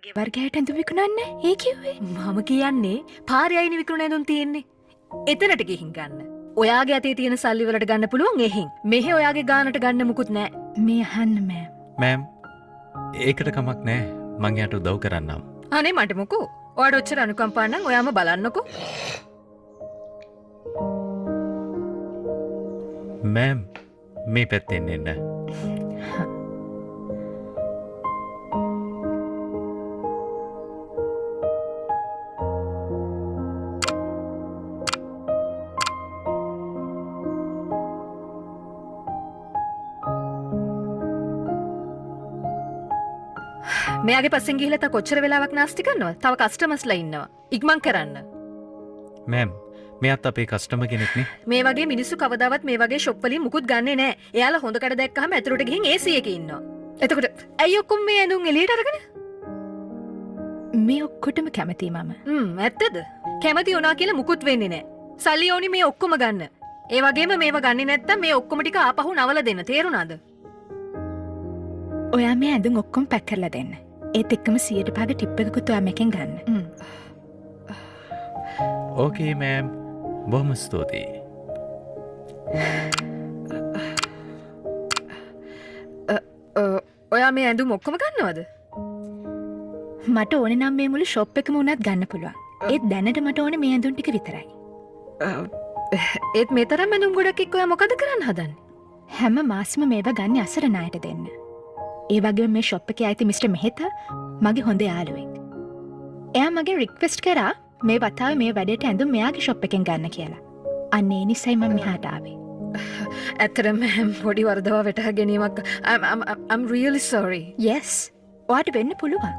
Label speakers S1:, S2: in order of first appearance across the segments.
S1: වර්ගයට ඇඳුම් විකුණන්නේ ඒ කිව්වේ
S2: මම කියන්නේ පාරේ අයින විකුණන ඇඳුම් තියෙන්නේ. එතනට ගිහින් ගන්න. ඔයාගේ අතේ තියෙන සල්ලි වලට ගන්න පුළුවන් එහෙන්. මෙහෙ ඔයාගේ ගානට ගන්න මුකුත් නැහැ.
S1: මේ අහන්න මෑම්.
S3: මෑම් ඒකට කමක් නෑ මං යාට උදව් කරන්නම්.
S2: අනේ මට මොකෝ. ඔයාට ඔච්චර අනුකම්පා නම් ඔයාම බලන්නකෝ.
S3: මෑම් මේ පැත්තෙන් එන්න.
S2: මෙයාගේ පස්සෙන් ගිහිල්ලා තා කොච්චර වෙලාවක් නාස්ති කරනවද? තව කස්ටමර්ස්ලා ඉන්නවා. ඉක්මන් කරන්න.
S3: මෑම් මෙයාත් අපේ කස්ටමර් කෙනෙක් නේ.
S2: මේ වගේ මිනිස්සු කවදාවත් මේ වගේ ෂොප් වලින් මුකුත් ගන්නෙ නෑ. එයාලා හොඳ කඩ දැක්කහම ඇතුළට ගිහින් AC එකේ ඉන්නවා. එතකොට ඇයි ඔක්කොම මේ ඇඳුම් එළියට අරගෙන?
S1: මේ ඔක්කොටම කැමතියි මම.
S2: ඇත්තද? කැමති වුණා කියලා මුකුත් වෙන්නේ නෑ. සල්ලි ඕනි මේ ඔක්කොම ගන්න. ඒ වගේම මේව ගන්නේ නැත්තම් මේ ඔක්කොම ටික ආපහු නවල දෙන්න. තේරුණාද?
S1: ඔයා මේ ඇඳුම් ඔක්කොම පැක් කරලා දෙන්න. ඒත් එක්කම 100% ටිප් එකකුත් ඔයා මේකෙන් ගන්න.
S3: ඕකේ මෑම් බොහොම ස්තුතියි.
S2: ඔයා මේ ඇඳුම් ඔක්කොම ගන්නවද?
S1: මට ඕනේ නම් මේ මුළු ෂොප් එකම උනත් ගන්න පුළුවන්. ඒත් දැනට මට ඕනේ මේ ඇඳුම් ටික විතරයි.
S2: ඒත් මේ තරම් ඇඳුම් ගොඩක් එක්ක ඔයා මොකද කරන්න හදන්නේ?
S1: හැම මාසෙම මේවා ගන්න අසරණ අයට දෙන්න. ඒ වගේම මේ ෂොප් එකේ ආйти මිස්ටර් මෙහෙතා මගේ හොඳ යාළුවෙක්. එයා මගෙන් රික්වෙස්ට් කරා මේ වතාවේ මේ වැඩේට ඇඳුම් මෙයාගේ ෂොප් එකෙන් ගන්න කියලා. අන්න ඒ නිසයි මම මෙහාට ආවේ.
S2: ඇත්තටම පොඩි වරදව වැටහ ගැනීමක්. I'm really sorry.
S1: yes. ඔයාට වෙන්න පුළුවන්.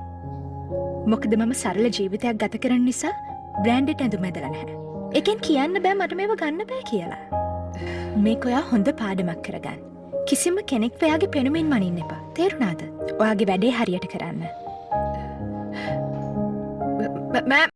S1: මොකද මම සරල ජීවිතයක් ගත කරන නිසා බ්‍රෑන්ඩඩ් ඇඳුම් ඇඳලා නැහැ. ඒකෙන් කියන්න බෑ මට මේව ගන්න බෑ කියලා. මේක ඔයා හොඳ පාඩමක් කරගන්න. කිසිම කෙනෙක් ඔයාගේ පෙනුමින් මනින්න එපා. තේරුණාද? ඔයාගේ වැඩේ හරියට කරන්න.
S2: මෑම්